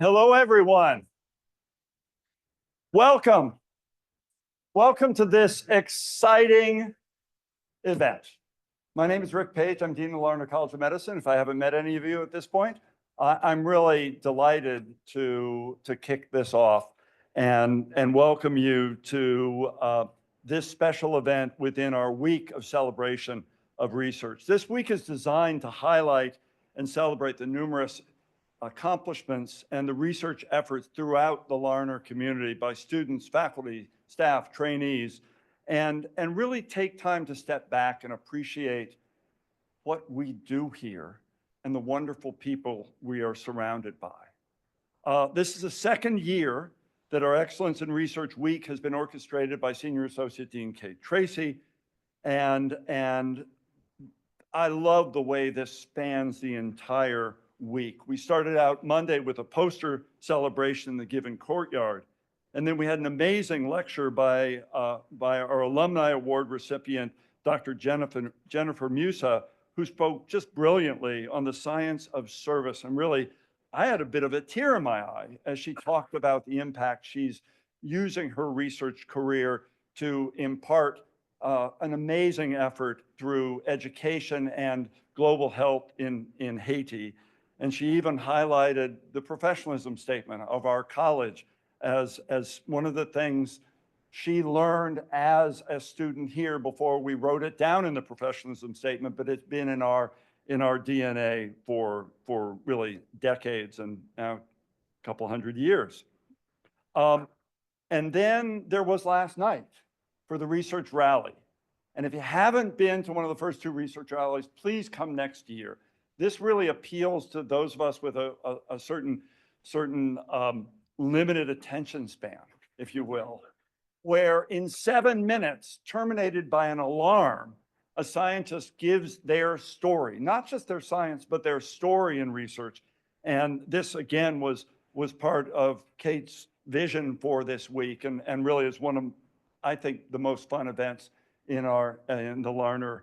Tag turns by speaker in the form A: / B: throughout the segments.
A: Hello, everyone. Welcome. Welcome to this exciting event. My name is Rick Page. I'm Dean of the Larner College of Medicine. If I haven't met any of you at this point, I'm really delighted to kick this off and welcome you to this special event within our week of celebration of research. This week is designed to highlight and celebrate the numerous accomplishments and the research efforts throughout the Larner community by students, faculty, staff, trainees, and really take time to step back and appreciate what we do here and the wonderful people we are surrounded by. This is the second year that our Excellence in Research Week has been orchestrated by Senior Associate Dean Kate Tracy, and I love the way this spans the entire week. We started out Monday with a poster celebration in the Given Courtyard. And then we had an amazing lecture by our Alumni Award recipient, Dr. Jennifer Musa, who spoke just brilliantly on the science of service. And really, I had a bit of a tear in my eye as she talked about the impact she's using her research career to impart an amazing effort through education and global health in Haiti. And she even highlighted the professionalism statement of our college as one of the things she learned as a student here before we wrote it down in the professionalism statement, but it's been in our DNA for really decades and now a couple hundred years. And then there was last night for the research rally. And if you haven't been to one of the first two research rallies, please come next year. This really appeals to those of us with a certain limited attention span, if you will, where in 7 minutes, terminated by an alarm, a scientist gives their story, not just their science, but their story in research. And this, again, was part of Kate's vision for this week, and really is one of, I think, the most fun events in the Larner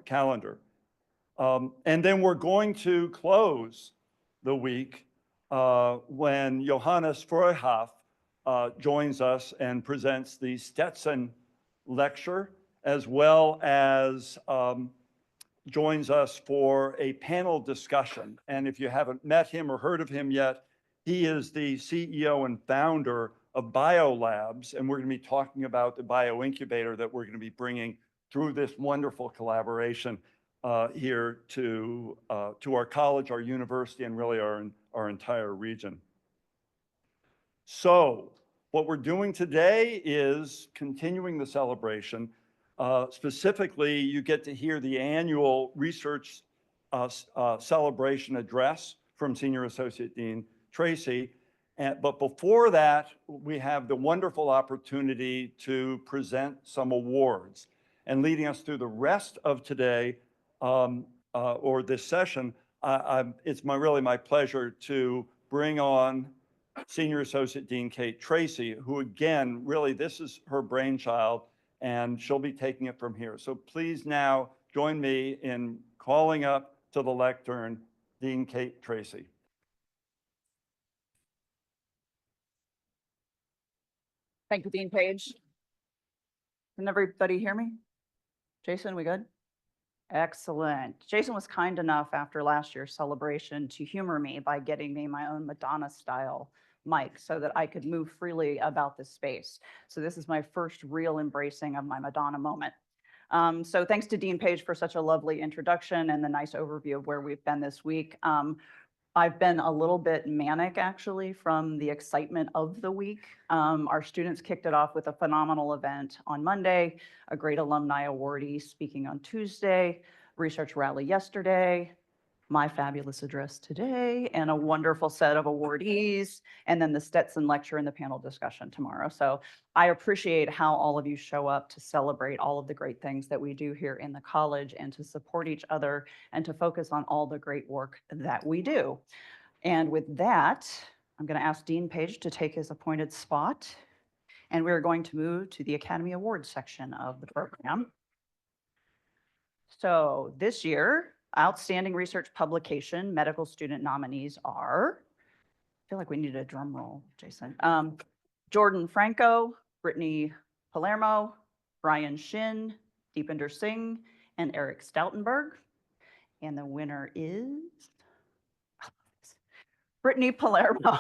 A: calendar. And then we're going to close the week when Johannes Freuhoff joins us and presents the Stetson Lecture, as well as joins us for a panel discussion. And if you haven't met him or heard of him yet, he is the CEO and founder of BioLabs, and we're going to be talking about the bioincubator that we're going to be bringing through this wonderful collaboration here to our college, our university, and really our entire region. So what we're doing today is continuing the celebration. Specifically, you get to hear the annual research celebration address from Senior Associate Dean Tracy. But before that, we have the wonderful opportunity to present some awards. And leading us through the rest of today, or this session, it's really my pleasure to bring on Senior Associate Dean Kate Tracy, who again, really, this is her brainchild, and she'll be taking it from here. So please now join me in calling up to the lectern, Dean Kate Tracy.
B: Thank you, Dean Page. Can everybody hear me? Jason, we good? Excellent. Jason was kind enough after last year's celebration to humor me by getting me my own Madonna style mic so that I could move freely about this space. So this is my first real embracing of my Madonna moment. So thanks to Dean Page for such a lovely introduction and the nice overview of where we've been this week. I've been a little bit manic, actually, from the excitement of the week. Our students kicked it off with a phenomenal event on Monday, a great alumni awardee speaking on Tuesday, research rally yesterday, my fabulous address today, and a wonderful set of awardees, and then the Stetson lecture and the panel discussion tomorrow. So I appreciate how all of you show up to celebrate all of the great things that we do here in the college and to support each other and to focus on all the great work that we do. And with that, I'm going to ask Dean Page to take his appointed spot, and we're going to move to the Academy Awards section of the program. So this year, outstanding research publication medical student nominees are feel like we need a drum roll, Jason. Jordan Franco, Brittany Palermo, Brian Shin, Deepinder Singh, and Eric Stoutenberg. And the winner is Brittany Palermo.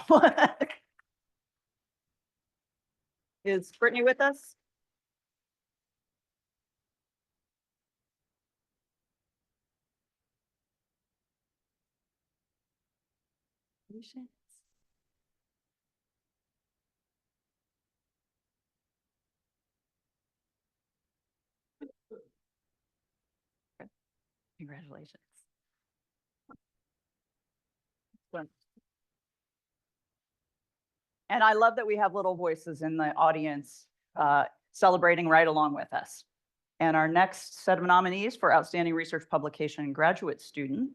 B: Is Brittany with us? Congratulations. And I love that we have little voices in the audience celebrating right along with us. And our next set of nominees for Outstanding Research Publication Graduate Student,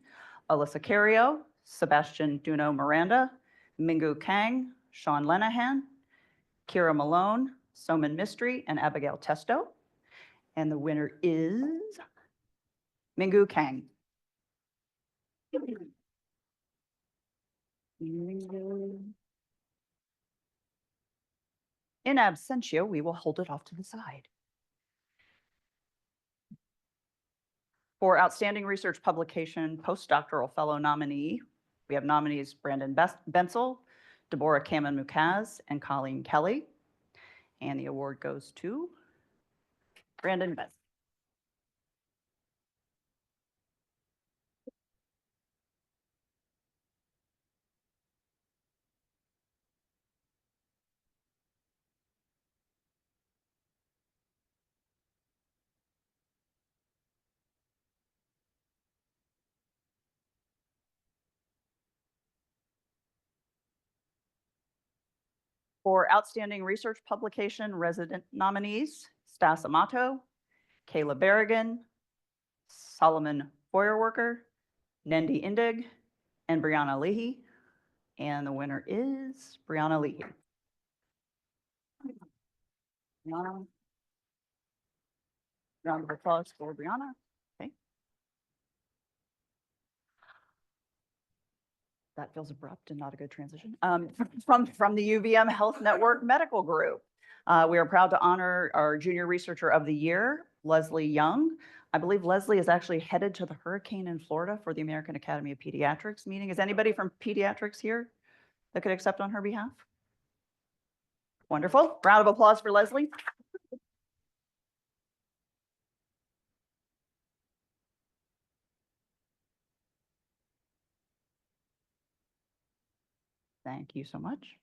B: Alyssa Cario, Sebastian Duno Miranda, Mingu Kang, Sean Lenahan, Kira Malone, Soman Mistry, and Abigail Testo. And the winner is Mingu Kang. In absentia, we will hold it off to the side. For Outstanding Research Publication Postdoctoral Fellow nominee, we have nominees Brandon Bensel, Deborah Kamen Mukaz, and Colleen Kelly. And the award goes to Brandon Bensel. For Outstanding Research Publication Resident nominees, Stas Amato, Kayla Berrigan, Solomon Feuerwerker, Nendi Indig, and Brianna Leahy. And the winner is Brianna Leahy. Brianna. Round of applause for Brianna. Okay. That feels abrupt and not a good transition. From the UVM Health Network Medical Group. We are proud to honor our Junior Researcher of the Year, Leslie Young. I believe Leslie is actually headed to the hurricane in Florida for the American Academy of Pediatrics meeting. Is anybody from pediatrics here that could accept on her behalf? Wonderful. Round of applause for Leslie. Thank you so much.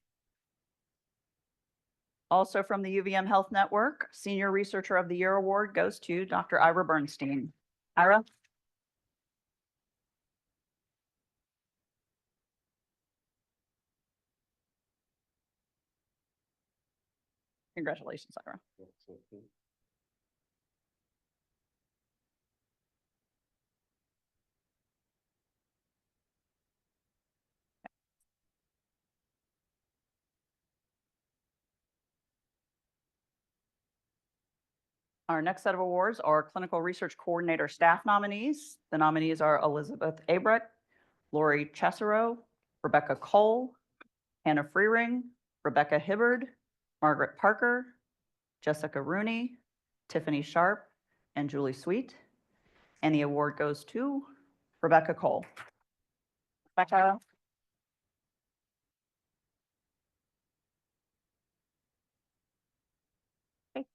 B: Also from the UVM Health Network, Senior Researcher of the Year Award goes to Dr. Ira Bernstein. Ira? Congratulations, Ira. Our next set of awards are Clinical Research Coordinator staff nominees. The nominees are Elizabeth Abrecht, Lori Chassereau, Rebecca Cole, Hannah Freering, Rebecca Hibbard, Margaret Parker, Jessica Rooney, Tiffany Sharp, and Julie Sweet. And the award goes to Rebecca Cole. Rebecca. Okay.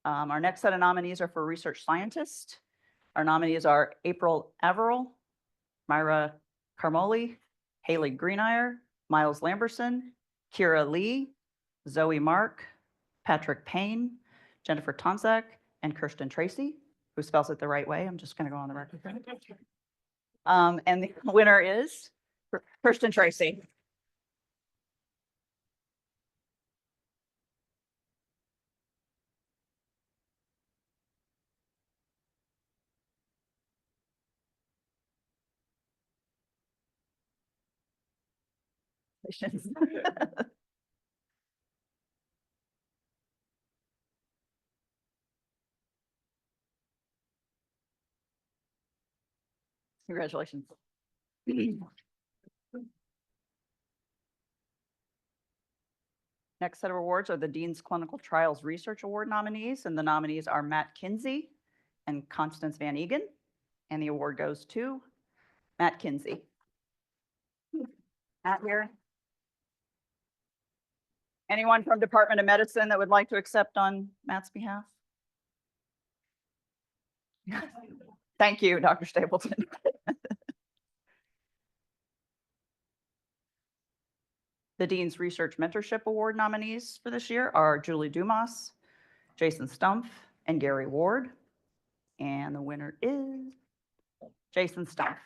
B: Our next set of nominees are for Research Scientist. Our nominees are April Averill, Myra Carmoli, Haley Greenire, Miles Lamberson, Kira Lee, Zoe Mark, Patrick Payne, Jennifer Tonzak, and Kirsten Tracy, who spells it the right way. I'm just going to go on the record. And the winner is Kirsten Tracy. Congratulations. Next set of awards are the Dean's Clinical Trials Research Award nominees, and the nominees are Matt Kinsey and Constance Van Egan, and the award goes to Matt Kinsey. Matt here. Anyone from Department of Medicine that would like to accept on Matt's behalf? Thank you, Dr. Stapleton. The Dean's Research Mentorship Award nominees for this year are Julie Dumas, Jason Stumpf, and Gary Ward. And the winner is Jason Stumpf.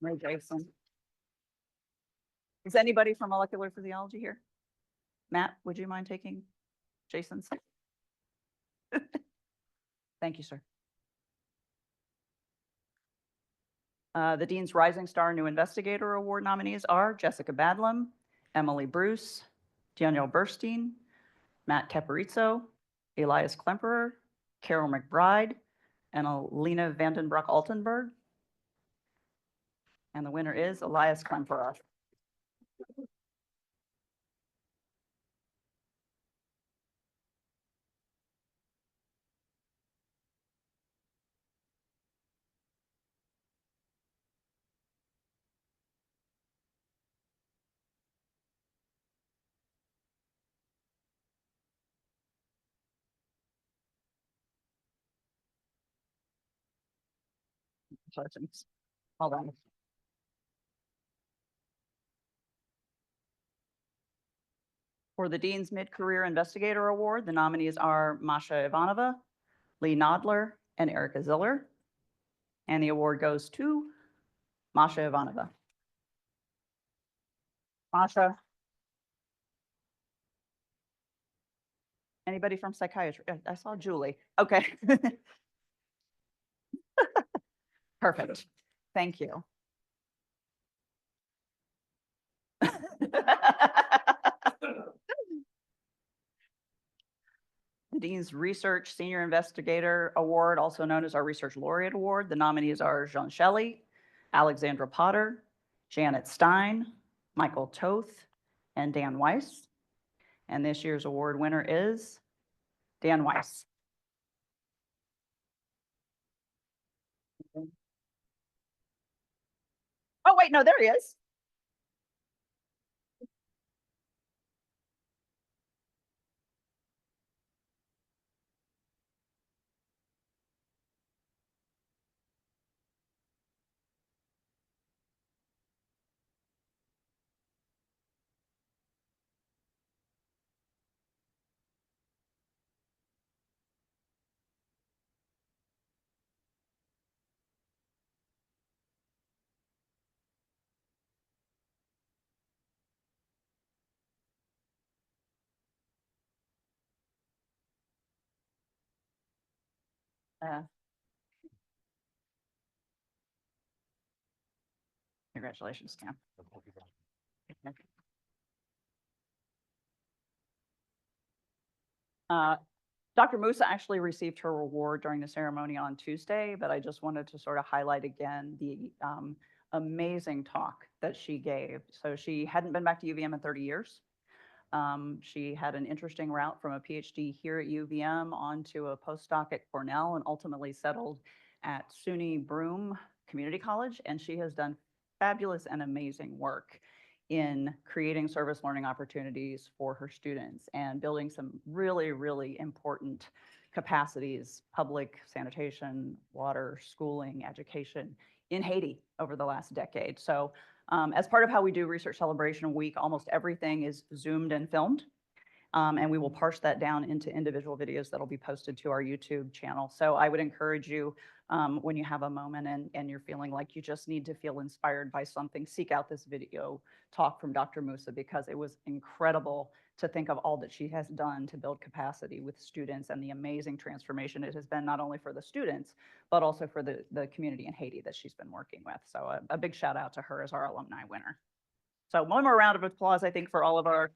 B: Ray Jason. Is anybody from molecular physiology here? Matt, would you mind taking Jason's? Thank you, sir. The Dean's Rising Star New Investigator Award nominees are Jessica Badlam, Emily Bruce, Daniel Burstein, Matt Caparizzo, Elias Klemperer, Carol McBride, and Alina Vandenbroek Altenberg. And the winner is Elias Klemperer. Congratulations. Hold on. For the Dean's Mid-Career Investigator Award, the nominees are Masha Ivanova, Lee Nodler, and Erica Ziller. And the award goes to Masha Ivanova. Masha. Anybody from psychiatry? I saw Julie. Okay. Perfect. Thank you. The Dean's Research Senior Investigator Award, also known as our Research Laureate Award. The nominees are Jean Shelley, Alexandra Potter, Janet Stein, Michael Toth, and Dan Weiss. And this year's award winner is Dan Weiss. Oh, wait, no, there he is. Congratulations, Cam. Dr. Musa actually received her reward during the ceremony on Tuesday, but I just wanted to sort of highlight again the amazing talk that she gave. So she hadn't been back to UVM in 30 years. She had an interesting route from a PhD here at UVM onto a postdoc at Cornell and ultimately settled at SUNY Broome Community College. And she has done fabulous and amazing work in creating service learning opportunities for her students and building some really, really important capacities, public sanitation, water, schooling, education in Haiti over the last decade. So as part of how we do Research Celebration Week, almost everything is zoomed and filmed. And we will parse that down into individual videos that'll be posted to our YouTube channel. So I would encourage you, when you have a moment and you're feeling like you just need to feel inspired by something, seek out this video talk from Dr. Musa, because it was incredible to think of all that she has done to build capacity with students and the amazing transformation it has been, not only for the students, but also for the community in Haiti that she's been working with. So a big shout out to her as our alumni winner. So one more round of applause, I think, for all of our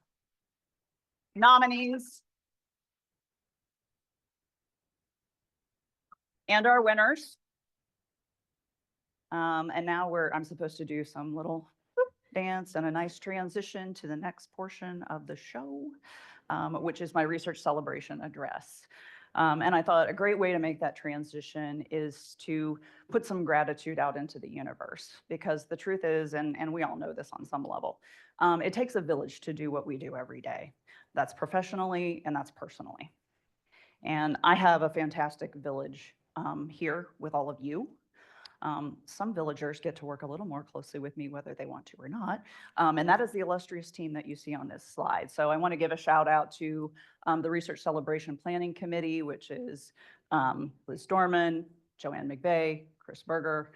B: nominees and our winners. And now I'm supposed to do some little dance and a nice transition to the next portion of the show, which is my research celebration address. And I thought a great way to make that transition is to put some gratitude out into the universe, because the truth is, and we all know this on some level, it takes a village to do what we do every day. That's professionally and that's personally. And I have a fantastic village here with all of you. Some villagers get to work a little more closely with me, whether they want to or not. And that is the illustrious team that you see on this slide. So I want to give a shout out to the Research Celebration Planning Committee, which is Liz Dorman, Joanne McVeigh, Chris Berger.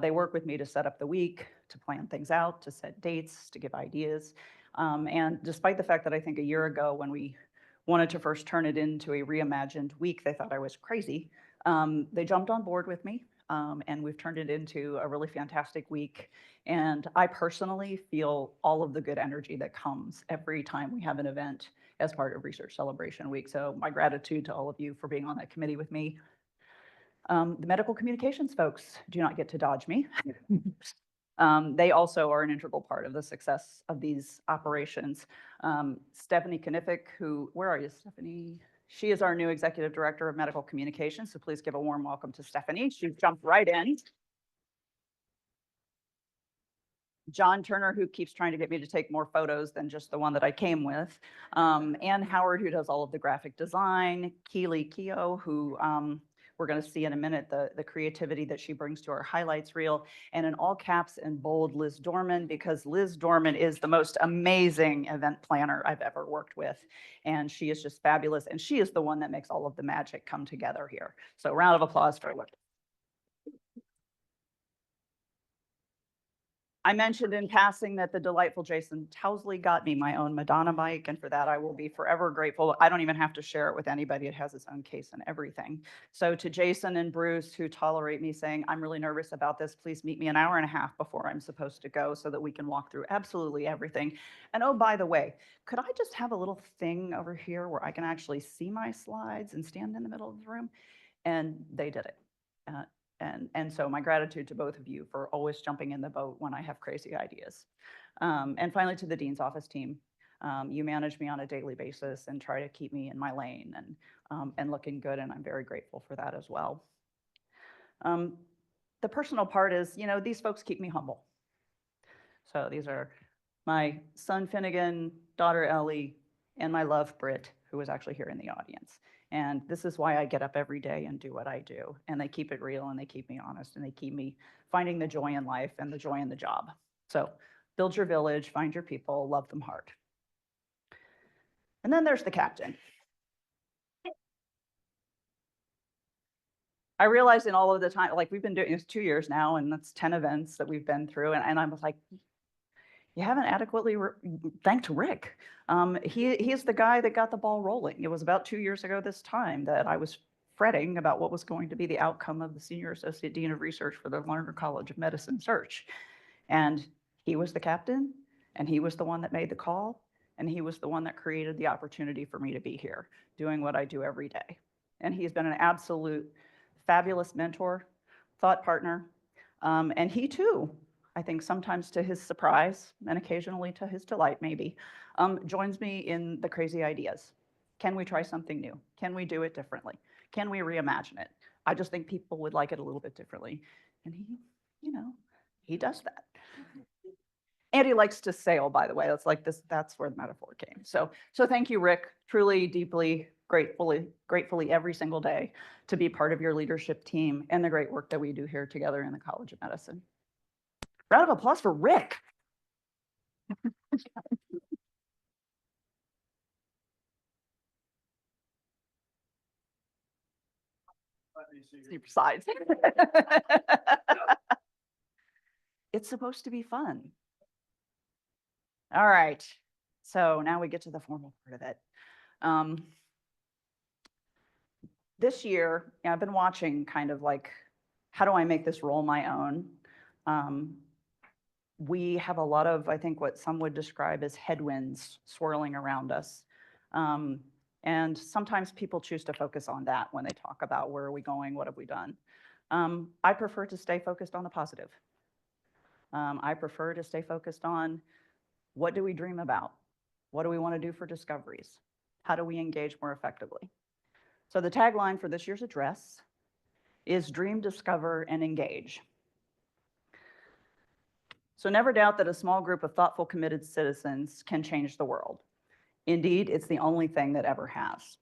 B: They work with me to set up the week, to plan things out, to set dates, to give ideas. And despite the fact that I think a year ago when we wanted to first turn it into a reimagined week, they thought I was crazy. They jumped on board with me. And we've turned it into a really fantastic week. And I personally feel all of the good energy that comes every time we have an event as part of Research Celebration Week. So my gratitude to all of you for being on that committee with me. The medical communications folks do not get to dodge me. They also are an integral part of the success of these operations. Stephanie Knifick, where are you, Stephanie? She is our new Executive Director of Medical Communications, so please give a warm welcome to Stephanie. She jumped right in. John Turner, who keeps trying to get me to take more photos than just the one that I came with. Ann Howard, who does all of the graphic design. Keely Keogh, who we're going to see in a minute the creativity that she brings to our highlights reel. And in all caps and bold, Liz Dorman, because Liz Dorman is the most amazing event planner I've ever worked with. And she is just fabulous. And she is the one that makes all of the magic come together here. So round of applause for Liz. I mentioned in passing that the delightful Jason Towsley got me my own Madonna mic, and for that I will be forever grateful. I don't even have to share it with anybody. It has its own case and everything. So to Jason and Bruce, who tolerate me saying, I'm really nervous about this, please meet me an hour and a half before I'm supposed to go so that we can walk through absolutely everything. And oh, by the way, could I just have a little thing over here where I can actually see my slides and stand in the middle of the room? And they did it. And so my gratitude to both of you for always jumping in the boat when I have crazy ideas. And finally, to the Dean's Office team, you manage me on a daily basis and try to keep me in my lane and looking good, and I'm very grateful for that as well. The personal part is, these folks keep me humble. So these are my son Finnegan, daughter Ellie, and my love Britt, who is actually here in the audience. And this is why I get up every day and do what I do. And they keep it real and they keep me honest and they keep me finding the joy in life and the joy in the job. So build your village, find your people, love them hard. And then there's the captain. I realized in all of the time, like we've been doing this 2 years now, and that's 10 events that we've been through. And I was like, you haven't adequately thanked Rick. He's the guy that got the ball rolling. It was about 2 years ago this time that I was fretting about what was going to be the outcome of the Senior Associate Dean of Research for the Larner College of Medicine search. And he was the captain, and he was the one that made the call, and he was the one that created the opportunity for me to be here doing what I do every day. And he's been an absolute fabulous mentor, thought partner, and he too, I think sometimes to his surprise and occasionally to his delight maybe, joins me in the crazy ideas. Can we try something new? Can we do it differently? Can we reimagine it? I just think people would like it a little bit differently. And he does that. And he likes to sail, by the way. That's like this, that's where the metaphor came. So thank you, Rick. Truly, deeply, gratefully every single day to be part of your leadership team and the great work that we do here together in the College of Medicine. Round of applause for Rick. See sides. It's supposed to be fun. All right. So now we get to the formal part of it. This year, I've been watching kind of like, how do I make this role my own? We have a lot of, I think, what some would describe as headwinds swirling around us. And sometimes people choose to focus on that when they talk about where are we going, what have we done. I prefer to stay focused on the positive. I prefer to stay focused on what do we dream about? What do we want to do for discoveries? How do we engage more effectively? So the tagline for this year's address is dream, discover, and engage. So never doubt that a small group of thoughtful, committed citizens can change the world. Indeed, it's the only thing that ever has.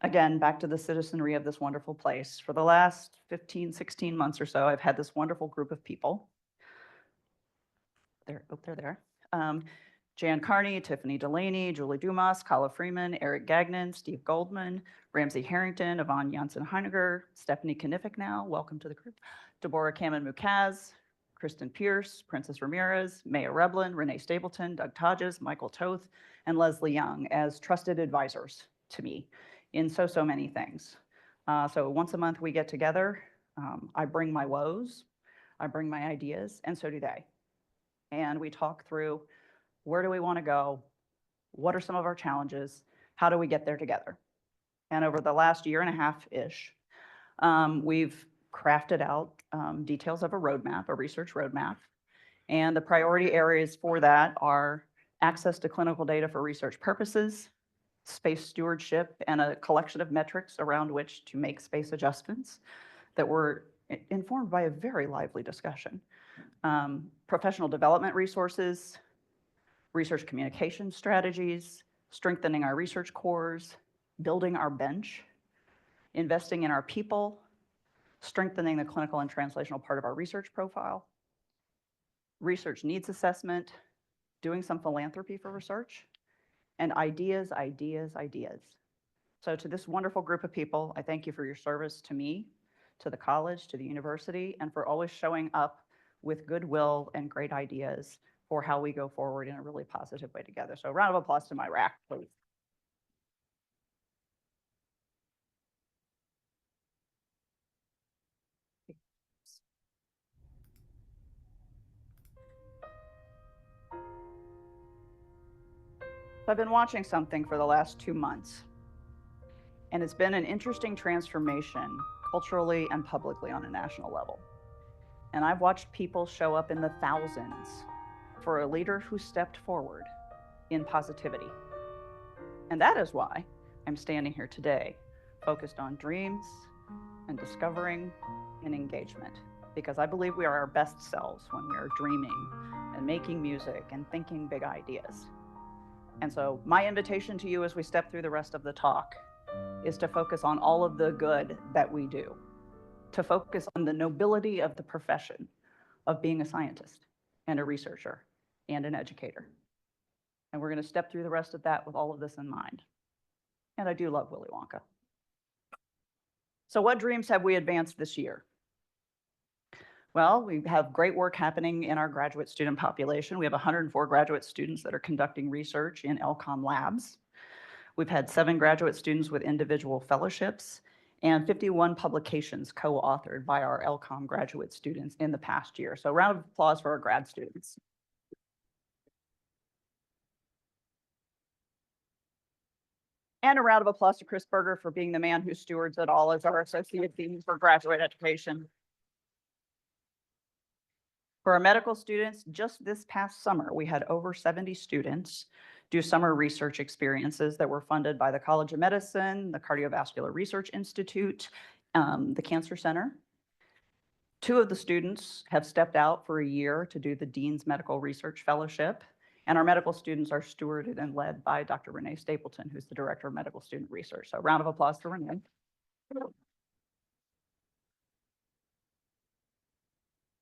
B: Again, back to the citizenry of this wonderful place. For the last 15, 16 months or so, I've had this wonderful group of people. They're there. Jan Carney, Tiffany Delaney, Julie Dumas, Kala Freeman, Eric Gagnon, Steve Goldman, Ramsey Harrington, Yvonne Janssen-Heiniger, Stephanie Knifick now, welcome to the group, Deborah Kamen-Mukaz, Kristen Pierce, Princess Ramirez, Maya Reblin, Renee Stapleton, Doug Todges, Michael Toth, and Leslie Young as trusted advisors to me in so many things. So once a month we get together. I bring my woes, I bring my ideas, and so do they. And we talk through where do we want to go? What are some of our challenges? How do we get there together? And over the last year and a half-ish, we've crafted out details of a roadmap, a research roadmap. And the priority areas for that are access to clinical data for research purposes, space stewardship, and a collection of metrics around which to make space adjustments that were informed by a very lively discussion. Professional development resources, research communication strategies, strengthening our research cores, building our bench, investing in our people, strengthening the clinical and translational part of our research profile, research needs assessment, doing some philanthropy for research, and ideas, ideas, ideas. So to this wonderful group of people, I thank you for your service to me, to the college, to the university, and for always showing up with goodwill and great ideas for how we go forward in a really positive way together. So a round of applause to my RAC, please. I've been watching something for the last 2 months, and it's been an interesting transformation culturally and publicly on a national level. And I've watched people show up in the thousands for a leader who stepped forward in positivity. And that is why I'm standing here today, focused on dreams and discovering and engagement, because I believe we are our best selves when we are dreaming and making music and thinking big ideas. And so my invitation to you as we step through the rest of the talk is to focus on all of the good that we do, to focus on the nobility of the profession of being a scientist and a researcher and an educator. And we're going to step through the rest of that with all of this in mind. And I do love Willy Wonka. So what dreams have we advanced this year? Well, we have great work happening in our graduate student population. We have 104 graduate students that are conducting research in LCOM labs. We've had 7 graduate students with individual fellowships and 51 publications co-authored by our LCOM graduate students in the past year. So a round of applause for our grad students. And a round of applause to Chris Berger for being the man who stewards it all as our Associate Dean for Graduate Education. For our medical students, just this past summer, we had over 70 students do summer research experiences that were funded by the College of Medicine, the Cardiovascular Research Institute, the Cancer Center. 2 of the students have stepped out for a year to do the Dean's Medical Research Fellowship, and our medical students are stewarded and led by Dr. Renee Stapleton, who's the Director of Medical Student Research. So a round of applause for Renee.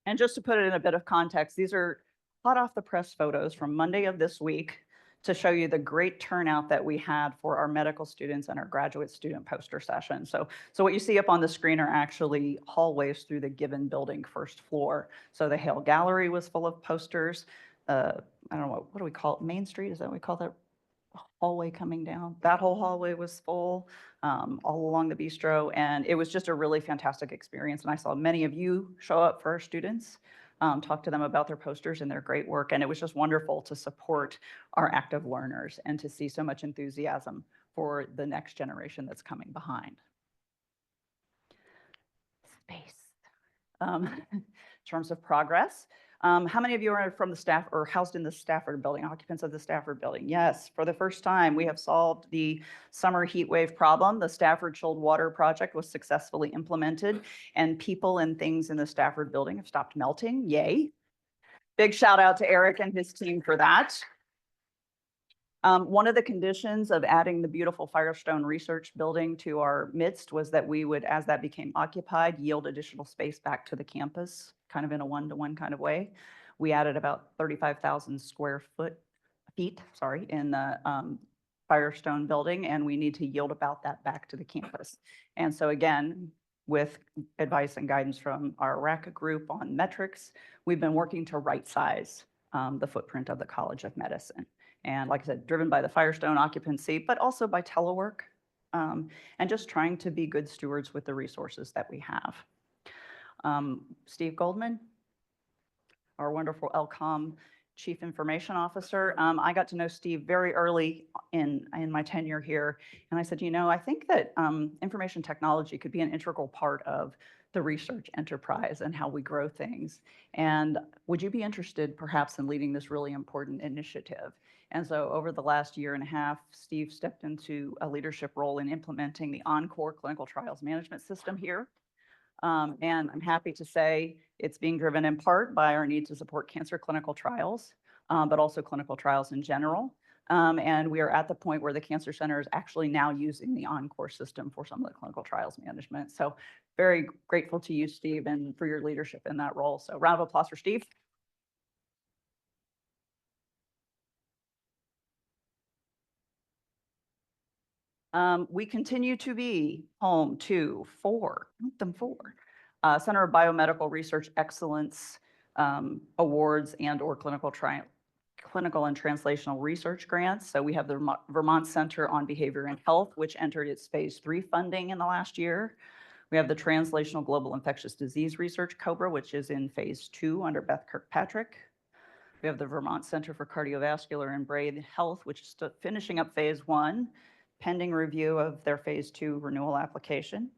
B: And just to put it in a bit of context, these are hot off the press photos from Monday of this week to show you the great turnout that we had for our medical students and our graduate student poster session. So what you see up on the screen are actually hallways through the Gibbon building first floor. So the Hale Gallery was full of posters. I don't know, what do we call it? Main Street, is that what we call that hallway coming down? That whole hallway was full, all along the bistro. And it was just a really fantastic experience. And I saw many of you show up for our students, talk to them about their posters and their great work. And it was just wonderful to support our active learners and to see so much enthusiasm for the next generation that's coming behind. space. In terms of progress, how many of you are from the staff or housed in the Stafford building, occupants of the Stafford building? Yes, for the first time, we have solved the summer heat wave problem. The Stafford Chilled Water Project was successfully implemented, and people and things in the Stafford building have stopped melting. Yay. Big shout out to Eric and his team for that. One of the conditions of adding the beautiful Firestone Research Building to our midst was that we would, as that became occupied, yield additional space back to the campus, kind of in a one-to-one kind of way. We added about 35,000 feet, in the Firestone building, and we need to yield about that back to the campus. And so again, with advice and guidance from our RACA group on metrics, we've been working to right size the footprint of the College of Medicine. And like I said, driven by the Firestone occupancy, but also by telework, and just trying to be good stewards with the resources that we have. Steve Goldman, our wonderful LCOM Chief Information Officer. I got to know Steve very early in my tenure here. And I said, you know, I think that information technology could be an integral part of the research enterprise and how we grow things. And would you be interested perhaps in leading this really important initiative? And so over the last year and a half, Steve stepped into a leadership role in implementing the Encore clinical trials management system here. And I'm happy to say it's being driven in part by our need to support cancer clinical trials, but also clinical trials in general. And we are at the point where the Cancer Center is actually now using the Encore system for some of the clinical trials management. So very grateful to you, Steve, and for your leadership in that role. So round of applause for Steve. We continue to be home to four Center of Biomedical Research Excellence awards and/or clinical and translational research grants. So we have the Vermont Center on Behavior and Health, which entered its phase 3 funding in the last year. We have the Translational Global Infectious Disease Research COBRA, which is in phase 2 under Beth Kirkpatrick. We have the Vermont Center for Cardiovascular and Brain Health, which is finishing up phase 1, pending review of their phase 2 renewal application.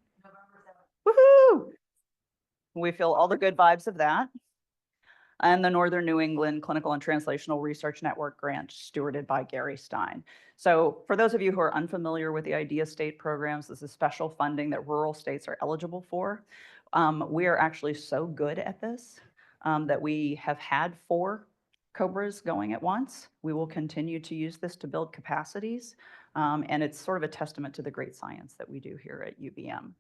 B: Woohoo! We feel all the good vibes of that. And the Northern New England Clinical and Translational Research Network grant stewarded by Gary Stein. So for those of you who are unfamiliar with the IDEA state programs, this is special funding that rural states are eligible for. We are actually so good at this that we have had 4 COBRAs going at once. We will continue to use this to build capacities. And it's sort of a testament to the great science that we do here at UVM.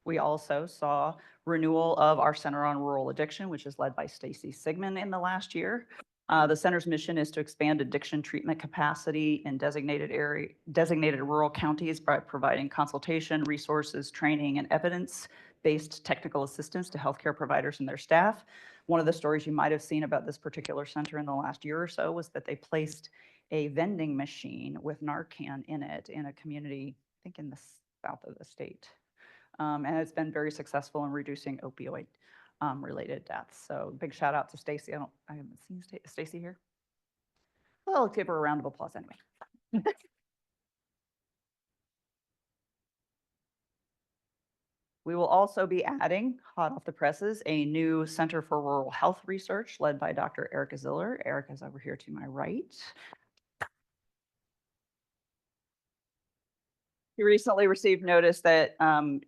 B: We also saw renewal of our Center on Rural Addiction, which is led by Tracy Sigmund in the last year. The center's mission is to expand addiction treatment capacity in designated rural counties by providing consultation, resources, training, and evidence-based technical assistance to healthcare providers and their staff. One of the stories you might have seen about this particular center in the last year or so was that they placed a vending machine with Narcan in it in a community, I think in the south of the state. And it's been very successful in reducing opioid related deaths. So big shout out to Stacy. I haven't seen Stacy here. Well, I'll give her a round of applause anyway. We will also be adding, hot off the presses, a new Center for Rural Health Research led by Dr. Erica Ziller. Erica's over here to my right. She recently received notice that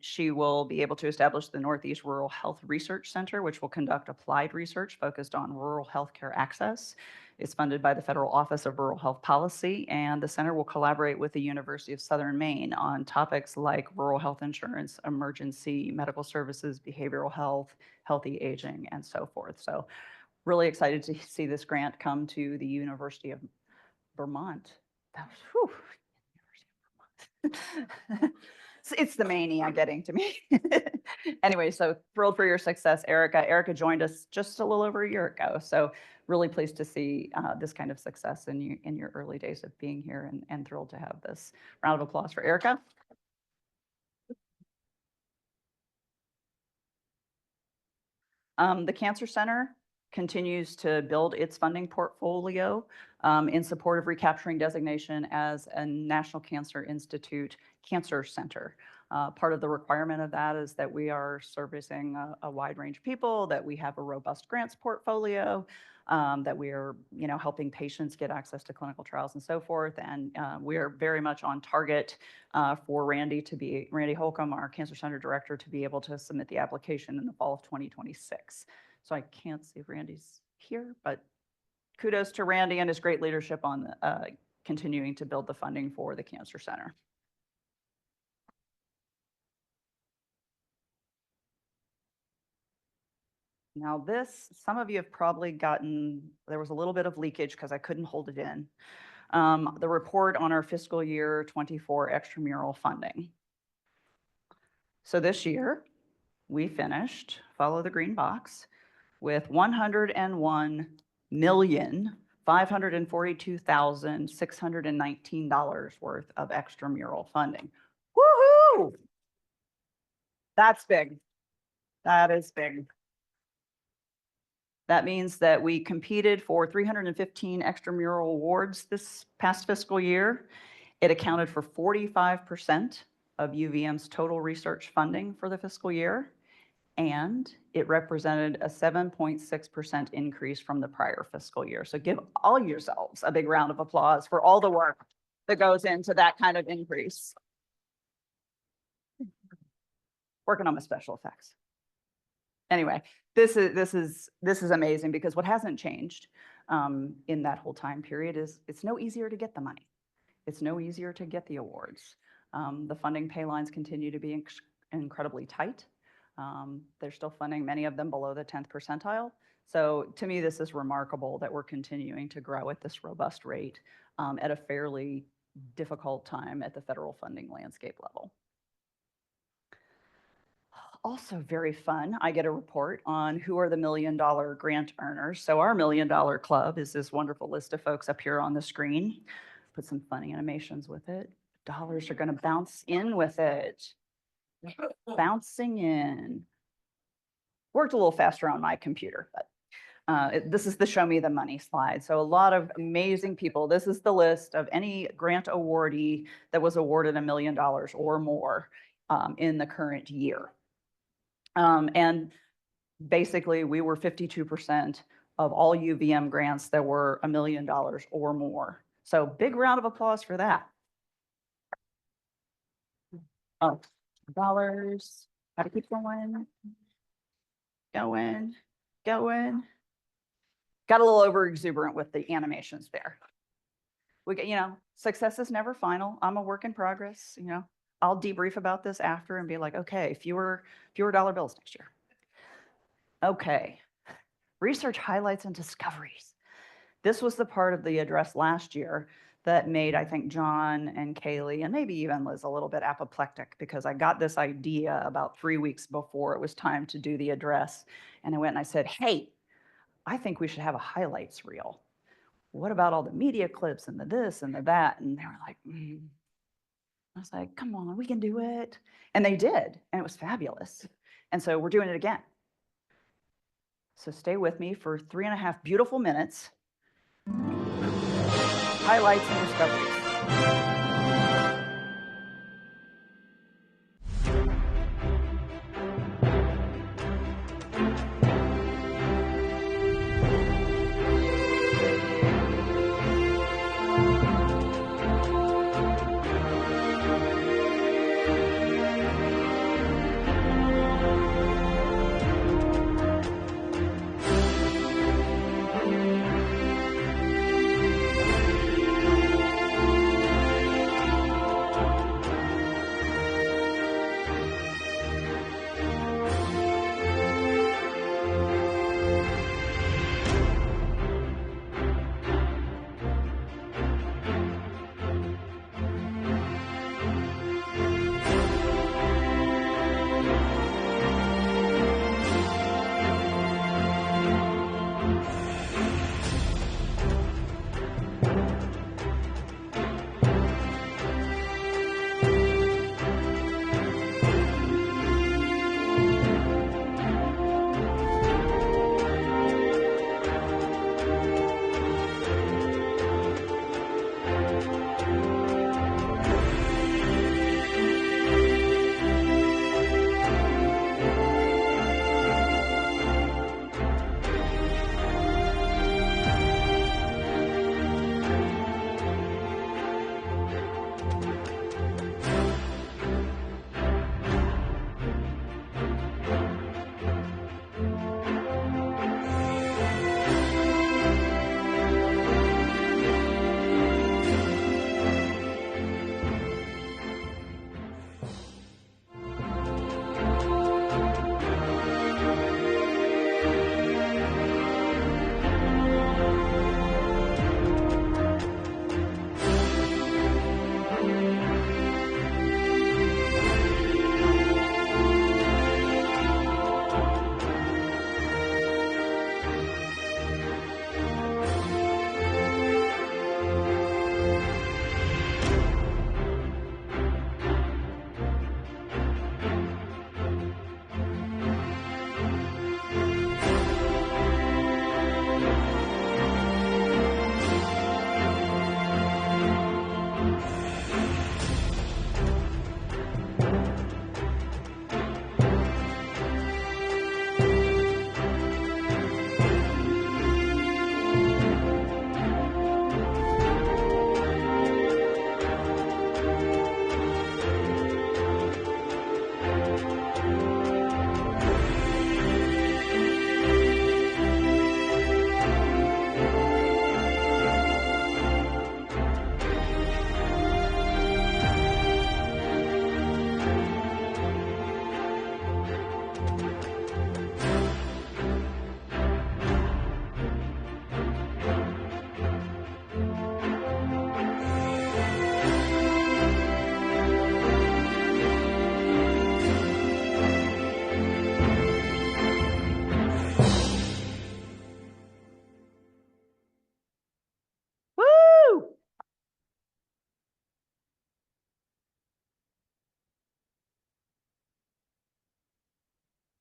B: she will be able to establish the Northeast Rural Health Research Center, which will conduct applied research focused on rural healthcare access. It's funded by the Federal Office of Rural Health Policy, and the center will collaborate with the University of Southern Maine on topics like rural health insurance, emergency medical services, behavioral health, healthy aging, and so forth. So really excited to see this grant come to the University of Vermont. Whew. It's the mania getting to me. Anyway, so thrilled for your success, Erica. Erica joined us just a little over a year ago. So really pleased to see this kind of success in your early days of being here, and thrilled to have this round of applause for Erica. The Cancer Center continues to build its funding portfolio in support of recapturing designation as a National Cancer Institute Cancer Center. Part of the requirement of that is that we are servicing a wide range of people, that we have a robust grants portfolio, that we are, helping patients get access to clinical trials and so forth. And we are very much on target for Randy Holcomb, our Cancer Center Director, to be able to submit the application in the fall of 2026. So I can't see if Randy's here, but kudos to Randy and his great leadership on continuing to build the funding for the Cancer Center. Now this, some of you have probably gotten, there was a little bit of leakage because I couldn't hold it in. The report on our fiscal year 24 extramural funding. So this year, we finished, follow the green box, with $101,542,619 worth of extramural funding. Woohoo! That's big. That is big. That means that we competed for 315 extramural awards this past fiscal year. It accounted for 45% of UVM's total research funding for the fiscal year, and it represented a 7.6% increase from the prior fiscal year. So give all yourselves a big round of applause for all the work that goes into that kind of increase. Working on my special effects. Anyway, this is amazing because what hasn't changed in that whole time period is it's no easier to get the money. It's no easier to get the awards. The funding pay lines continue to be incredibly tight. They're still funding many of them below the 10th percentile. So to me, this is remarkable that we're continuing to grow at this robust rate at a fairly difficult time at the federal funding landscape level. Also very fun, I get a report on who are the $1 million grant earners. So our $1 million club is this wonderful list of folks up here on the screen. Put some funny animations with it. Dollars are going to bounce in with it. Bouncing in. Worked a little faster on my computer, but this is the show me the money slide. So a lot of amazing people. This is the list of any grant awardee that was awarded $1 million or more in the current year. And basically, we were 52% of all UVM grants that were $1 million or more. So big round of applause for that. Oh, dollars. Got to keep going. Going. Got a little over exuberant with the animations there. We get, success is never final. I'm a work in progress, I'll debrief about this after and be like, okay, fewer dollar bills next year. Okay, research highlights and discoveries. This was the part of the address last year that made, I think, John and Kaylee and maybe even Liz a little bit apoplectic because I got this idea about 3 weeks before it was time to do the address. And I went and I said, hey, I think we should have a highlights reel. What about all the media clips and the this and the that? And they were like, I was like, come on, we can do it. And they did, and it was fabulous. And so we're doing it again. So stay with me for 3.5 beautiful minutes. Highlights and discoveries.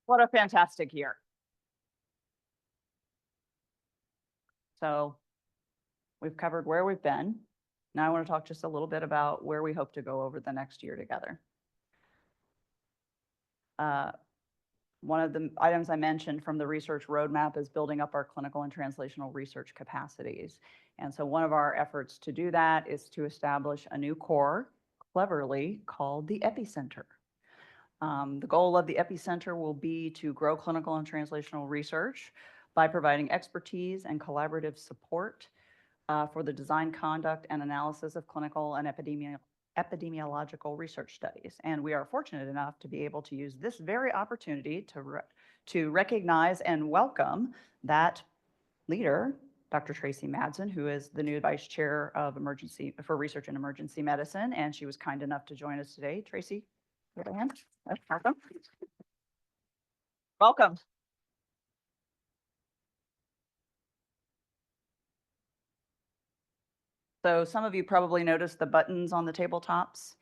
B: What a fantastic year. So we've covered where we've been. Now I want to talk just a little bit about where we hope to go over the next year together. One of the items I mentioned from the research roadmap is building up our clinical and translational research capacities. And so one of our efforts to do that is to establish a new core, cleverly called the Epicenter. The goal of the Epicenter will be to grow clinical and translational research by providing expertise and collaborative support for the design, conduct, and analysis of clinical and epidemiological research studies. And we are fortunate enough to be able to use this very opportunity to recognize and welcome that leader, Dr. Tracy Madsen, who is the new Vice Chair of Research in Emergency Medicine, and she was kind enough to join us today. Tracy, give a hand. Welcome. Welcome. So some of you probably noticed the buttons on the tabletops.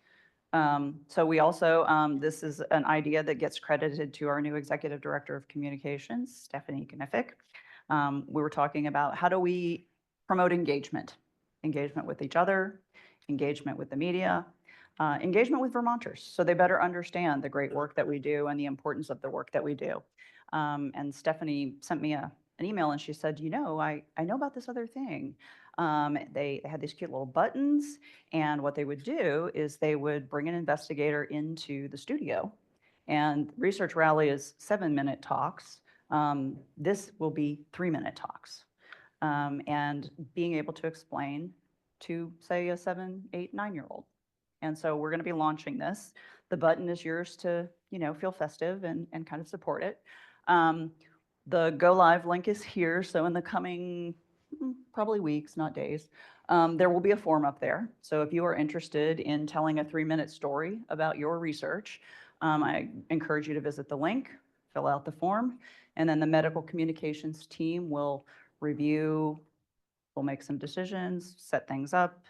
B: So we also, this is an idea that gets credited to our new Executive Director of Communications, Stephanie Knifick. We were talking about how do we promote engagement with each other, engagement with the media, engagement with Vermonters, so they better understand the great work that we do and the importance of the work that we do. And Stephanie sent me an email and she said, you know, I know about this other thing. They had these cute little buttons, and what they would do is they would bring an investigator into the studio, and Research Rally is 7-minute talks. This will be 3-minute talks, and being able to explain to, say, a 7, 8, 9-year-old. And so we're going to be launching this. The button is yours to, you know, feel festive and kind of support it. The go live link is here. So in the coming probably weeks, not days, there will be a form up there. So if you are interested in telling a 3-minute story about your research, I encourage you to visit the link, fill out the form, and then the medical communications team will review, we'll make some decisions, set things up,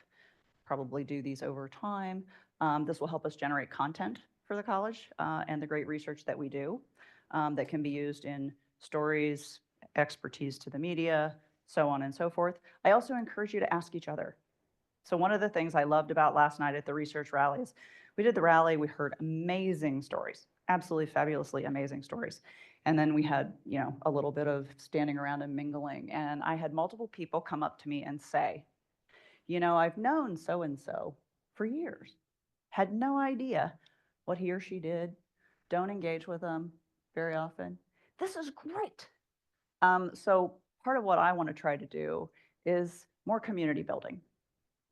B: probably do these over time. This will help us generate content for the college and the great research that we do that can be used in stories, expertise to the media, so on and so forth. I also encourage you to ask each other. So one of the things I loved about last night at the research rally is we did the rally, we heard amazing stories, absolutely fabulously amazing stories. And then we had, you know, a little bit of standing around and mingling. And I had multiple people come up to me and say, you know, I've known so-and-so for years, had no idea what he or she did, don't engage with them very often. This is great. So part of what I want to try to do is more community building,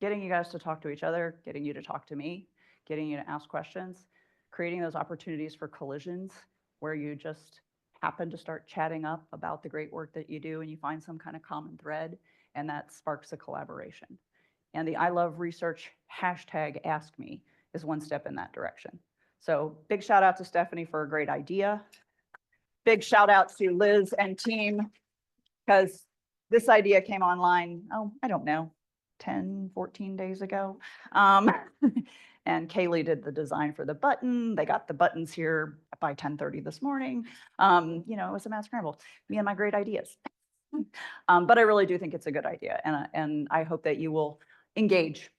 B: getting you guys to talk to each other, getting you to talk to me, getting you to ask questions, creating those opportunities for collisions where you just happen to start chatting up about the great work that you do and you find some kind of common thread, and that sparks a collaboration. And the I Love Research hashtag Ask Me is one step in that direction. So big shout out to Stephanie for a great idea. Big shout out to Liz and team, because this idea came online, oh, I don't know, 10, 14 days ago. And Kaylee did the design for the button. They got the buttons here by 10:30 this morning. You know, it was a mad scramble, me and my great ideas. But I really do think it's a good idea. And I hope that you will engage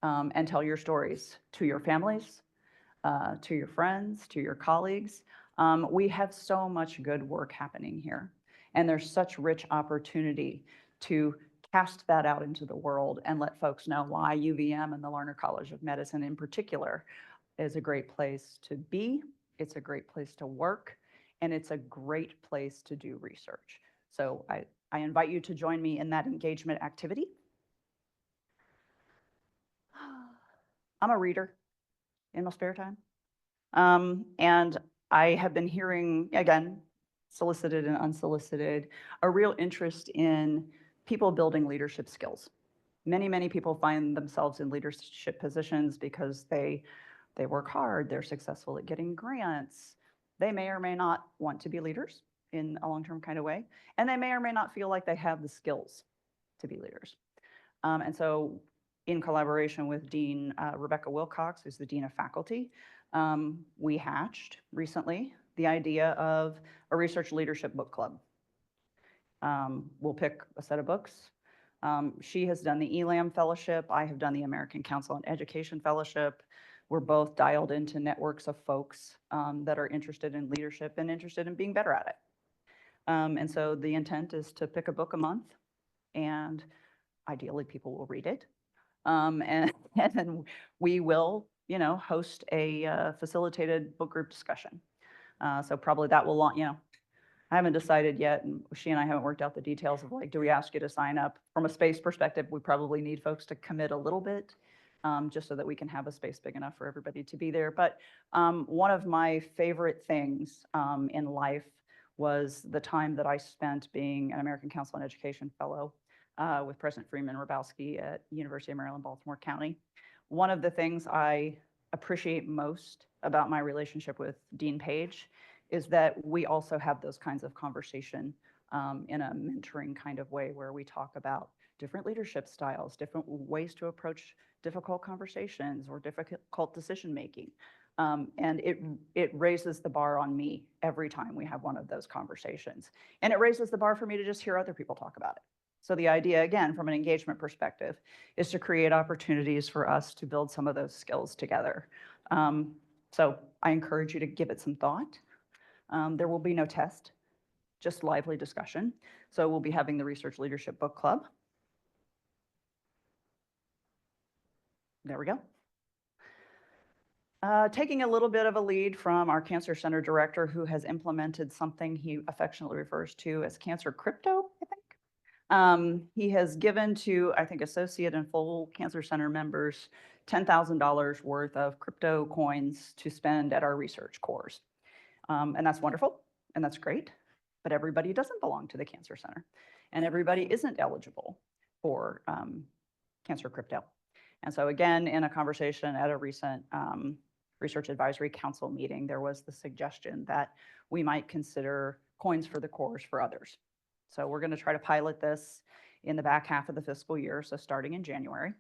B: and tell your stories to your families, to your friends, to your colleagues. We have so much good work happening here, and there's such rich opportunity to cast that out into the world and let folks know why UVM and the Larner College of Medicine in particular is a great place to be, it's a great place to work, and it's a great place to do research. So I invite you to join me in that engagement activity. I'm a reader in my spare time. And I have been hearing, again, solicited and unsolicited, a real interest in people building leadership skills. Many, many people find themselves in leadership positions because they work hard, they're successful at getting grants. They may or may not want to be leaders in a long-term kind of way, and they may or may not feel like they have the skills to be leaders. And so in collaboration with Dean Rebecca Wilcox, who's the Dean of Faculty, we hatched recently the idea of a research leadership book club. We'll pick a set of books. She has done the ELAM Fellowship. I have done the American Council on Education Fellowship. We're both dialed into networks of folks that are interested in leadership and interested in being better at it. And so the intent is to pick a book a month, and ideally people will read it. And then we will, host a facilitated book group discussion. So probably that will, I haven't decided yet, and she and I haven't worked out the details of like, do we ask you to sign up? From a space perspective, we probably need folks to commit a little bit, just so that we can have a space big enough for everybody to be there. But one of my favorite things in life was the time that I spent being an American Council on Education Fellow with President Freeman Hrabowski at University of Maryland, Baltimore County. One of the things I appreciate most about my relationship with Dean Page is that we also have those kinds of conversation in a mentoring kind of way where we talk about different leadership styles, different ways to approach difficult conversations or difficult decision-making. And it raises the bar on me every time we have one of those conversations. And it raises the bar for me to just hear other people talk about it. So the idea, again, from an engagement perspective, is to create opportunities for us to build some of those skills together. So I encourage you to give it some thought. There will be no test, just lively discussion. So we'll be having the Research Leadership Book Club. There we go. Taking a little bit of a lead from our Cancer Center director, who has implemented something he affectionately refers to as cancer crypto, I think. He has given to, I think, associate and full Cancer Center members $10,000 worth of crypto coins to spend at our research cores. And that's wonderful, and that's great, but everybody doesn't belong to the Cancer Center, and everybody isn't eligible for cancer crypto. And so again, in a conversation at a recent Research Advisory Council meeting, there was the suggestion that we might consider coins for the cores for others. So we're going to try to pilot this in the back half of the fiscal year, so starting in January.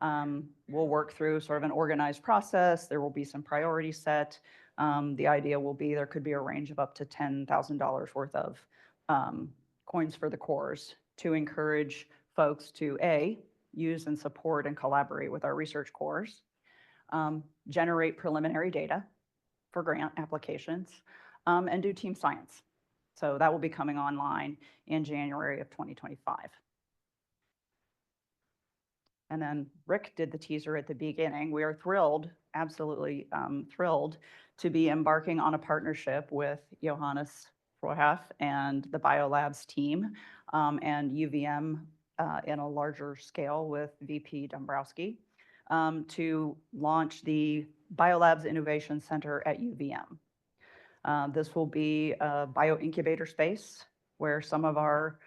B: We'll work through sort of an organized process. There will be some priorities set. The idea will be there could be a range of up to $10,000 worth of coins for the cores to encourage folks to A, use and support and collaborate with our research cores, generate preliminary data for grant applications, and do team science. So that will be coming online in January of 2025. And then Rick did the teaser at the beginning. We are thrilled, absolutely thrilled, to be embarking on a partnership with Johannes Frohoff and the Biolabs team and UVM in a larger scale with VP Dombrowski to launch the Biolabs Innovation Center at UVM. This will be a bioincubator space where some of our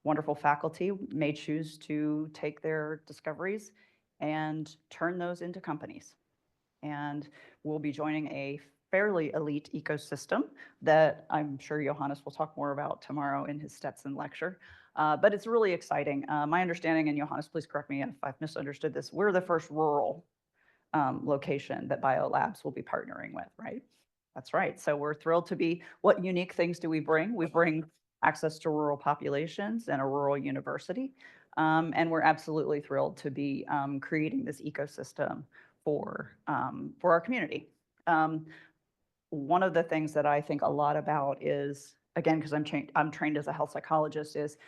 B: wonderful faculty may choose to take their discoveries and turn those into companies. And we'll be joining a fairly elite ecosystem that I'm sure Johannes will talk more about tomorrow in his Stetson lecture. But it's really exciting. My understanding, and Johannes, please correct me if I've misunderstood this, we're the first rural location that Biolabs will be partnering with, right? That's right. So we're thrilled to be, what unique things do we bring? We bring access to rural populations and a rural university. And we're absolutely thrilled to be creating this ecosystem for our community. One of the things that I think a lot about is, again, because I'm trained as a health psychologist, is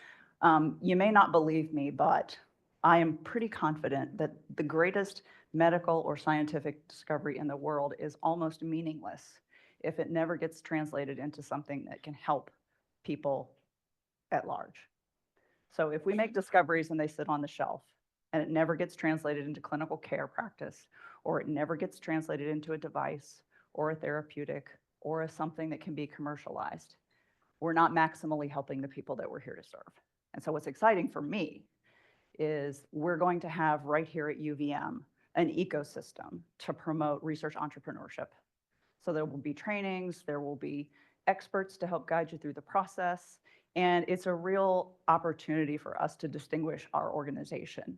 B: you may not believe me, but I am pretty confident that the greatest medical or scientific discovery in the world is almost meaningless if it never gets translated into something that can help people at large. So if we make discoveries and they sit on the shelf and it never gets translated into clinical care practice, or it never gets translated into a device or a therapeutic or a something that can be commercialized, we're not maximally helping the people that we're here to serve. And so what's exciting for me is we're going to have right here at UVM an ecosystem to promote research entrepreneurship. So there will be trainings, there will be experts to help guide you through the process, and it's a real opportunity for us to distinguish our organization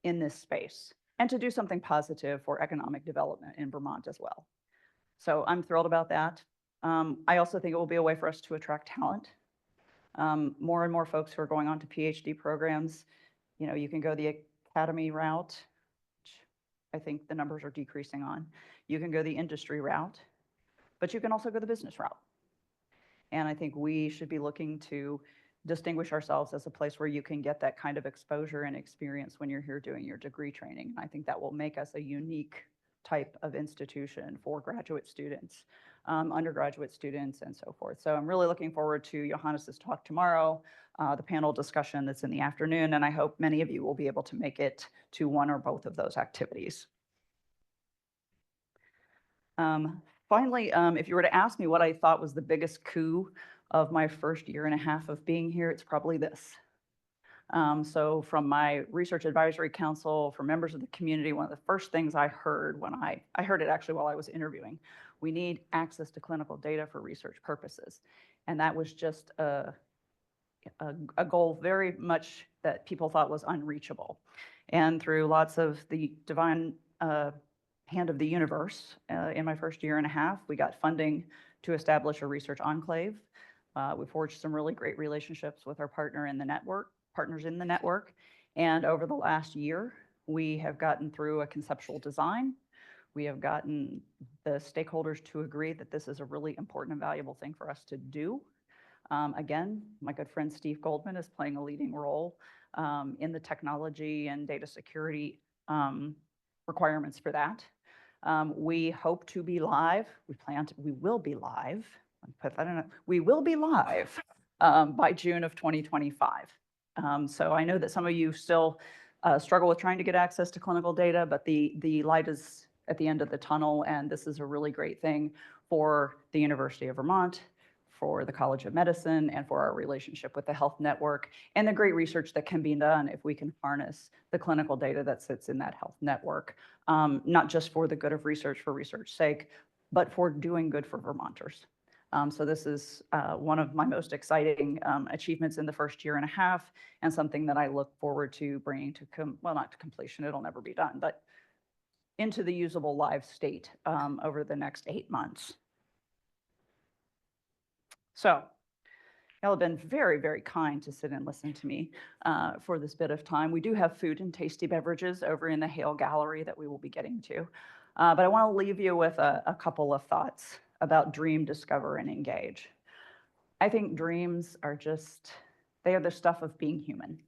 B: in this space and to do something positive for economic development in Vermont as well. So I'm thrilled about that. I also think it will be a way for us to attract talent. More and more folks who are going on to PhD programs, you know, you can go the academy route, which I think the numbers are decreasing on. You can go the industry route, but you can also go the business route. And I think we should be looking to distinguish ourselves as a place where you can get that kind of exposure and experience when you're here doing your degree training. I think that will make us a unique type of institution for graduate students, undergraduate students, and so forth. So I'm really looking forward to Johannes's talk tomorrow, the panel discussion that's in the afternoon, and I hope many of you will be able to make it to one or both of those activities. Finally, if you were to ask me what I thought was the biggest coup of my first year and a half of being here, it's probably this. So from my research advisory council, from members of the community, one of the first things I heard when I heard it actually while I was interviewing, we need access to clinical data for research purposes. And that was just a goal very much that people thought was unreachable. And through lots of the divine hand of the universe, in my first year and a half, we got funding to establish a research enclave. We forged some really great relationships with our partners in the network. And over the last year, we have gotten through a conceptual design. We have gotten the stakeholders to agree that this is a really important and valuable thing for us to do. Again, my good friend Steve Goldman is playing a leading role in the technology and data security requirements for that. We hope to be live. We will be live. We will be live by June of 2025. So I know that some of you still struggle with trying to get access to clinical data, but the light is at the end of the tunnel, and this is a really great thing for the University of Vermont, for the College of Medicine, and for our relationship with the health network, and the great research that can be done if we can harness the clinical data that sits in that health network, not just for the good of research for research's sake, but for doing good for Vermonters. So this is one of my most exciting achievements in the first year and a half, and something that I look forward to bringing to, well, not to completion, it'll never be done, but into the usable live state over the next 8 months. So y'all have been very, very kind to sit and listen to me for this bit of time. We do have food and tasty beverages over in the Hale Gallery that we will be getting to. But I want to leave you with a couple of thoughts about dream, discover, and engage. I think dreams are they are the stuff of being human.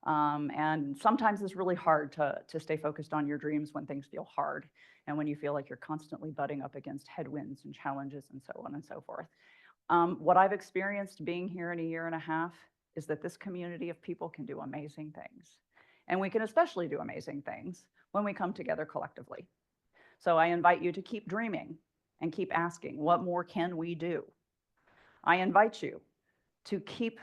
B: And sometimes it's really hard to stay focused on your dreams when things feel hard and when you feel like you're constantly butting up against headwinds and challenges and so on and so forth. What I've experienced being here in a year and a half is that this community of people can do amazing things. And we can especially do amazing things when we come together collectively. So I invite you to keep dreaming and keep asking, what more can we do? I invite you to keep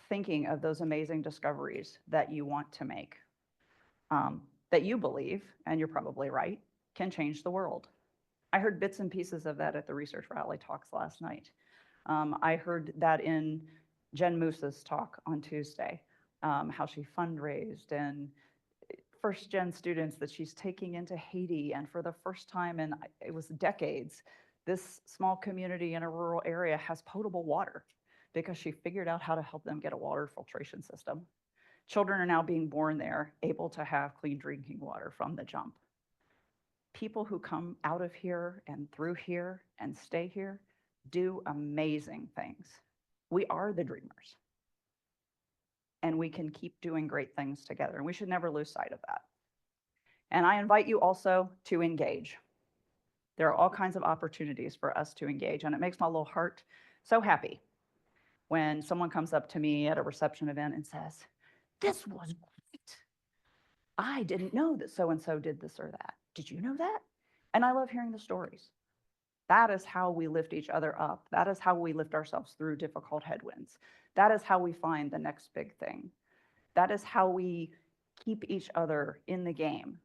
B: thinking of those amazing discoveries that you want to make, that you believe, and you're probably right, can change the world. I heard bits and pieces of that at the Research Rally talks last night. I heard that in Jen Moose's talk on Tuesday, how she fundraised and first-gen students that she's taking into Haiti. And for the first time in, it was decades, this small community in a rural area has potable water because she figured out how to help them get a water filtration system. Children are now being born there, able to have clean drinking water from the jump. People who come out of here and through here and stay here do amazing things. We are the dreamers. And we can keep doing great things together. And we should never lose sight of that. And I invite you also to engage. There are all kinds of opportunities for us to engage. And it makes my little heart so happy when someone comes up to me at a reception event and says, "This was great. I didn't know that so-and-so did this or that. Did you know that?" And I love hearing the stories. That is how we lift each other up. That is how we lift ourselves through difficult headwinds. That is how we find the next big thing. That is how we keep each other in the game.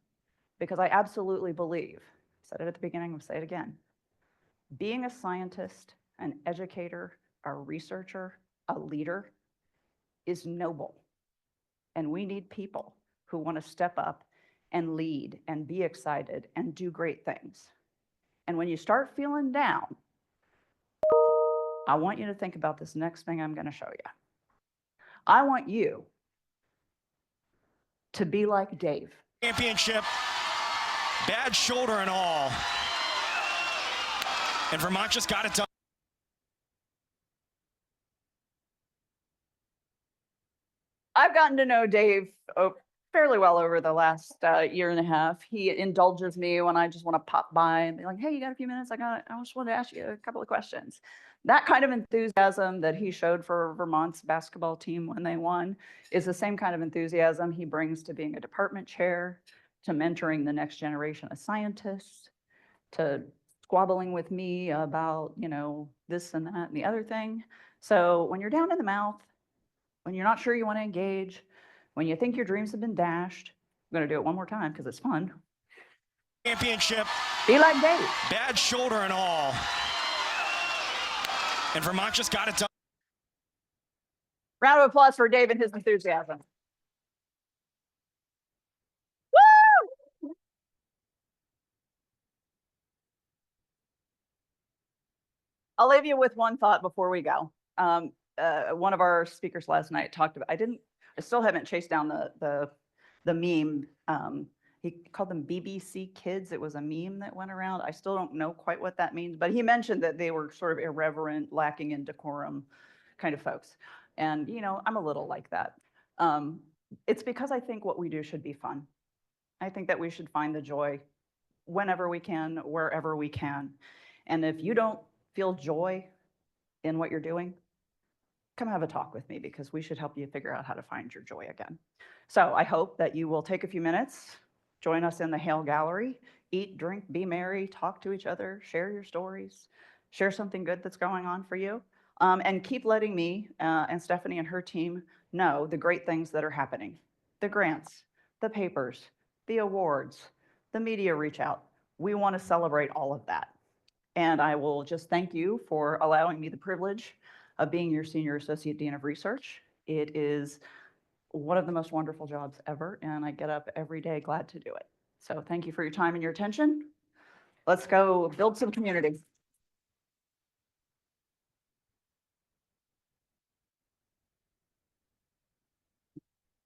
B: Because I absolutely believe, I said it at the beginning, I'll say it again, being a scientist, an educator, a researcher, a leader is noble. And we need people who want to step up and lead and be excited and do great things. And when you start feeling down, I want you to think about this next thing I'm going to show you. I want you to be like Dave.
C: Championship, bad shoulder and all. And Vermont just got it done.
B: I've gotten to know Dave fairly well over the last year and a half. He indulges me when I just want to pop by and be like, hey, you got a few minutes? I just wanted to ask you a couple of questions. That kind of enthusiasm that he showed for Vermont's basketball team when they won is the same kind of enthusiasm he brings to being a department chair, to mentoring the next generation of scientists, to squabbling with me about, this and that and the other thing. So when you're down in the mouth, when you're not sure you want to engage, when you think your dreams have been dashed, I'm going to do it one more time because it's fun.
C: Championship,
B: Be like Dave.
C: bad shoulder and all. And Vermont just got it done.
B: Round of applause for Dave and his enthusiasm. Woo! I'll leave you with one thought before we go. One of our speakers last night talked about, I still haven't chased down the meme. He called them BBC Kids. It was a meme that went around. I still don't know quite what that means, but he mentioned that they were sort of irreverent, lacking in decorum kind of folks. And, I'm a little like that. It's because I think what we do should be fun. I think that we should find the joy whenever we can, wherever we can. And if you don't feel joy in what you're doing, come have a talk with me because we should help you figure out how to find your joy again. So I hope that you will take a few minutes, join us in the Hale Gallery, eat, drink, be merry, talk to each other, share your stories, share something good that's going on for you, and keep letting me and Stephanie and her team know the great things that are happening. The grants, the papers, the awards, the media reach out. We want to celebrate all of that. And I will just thank you for allowing me the privilege of being your Senior Associate Dean of Research. It is one of the most wonderful jobs ever, and I get up every day glad to do it. So thank you for your time and your attention. Let's go build some community.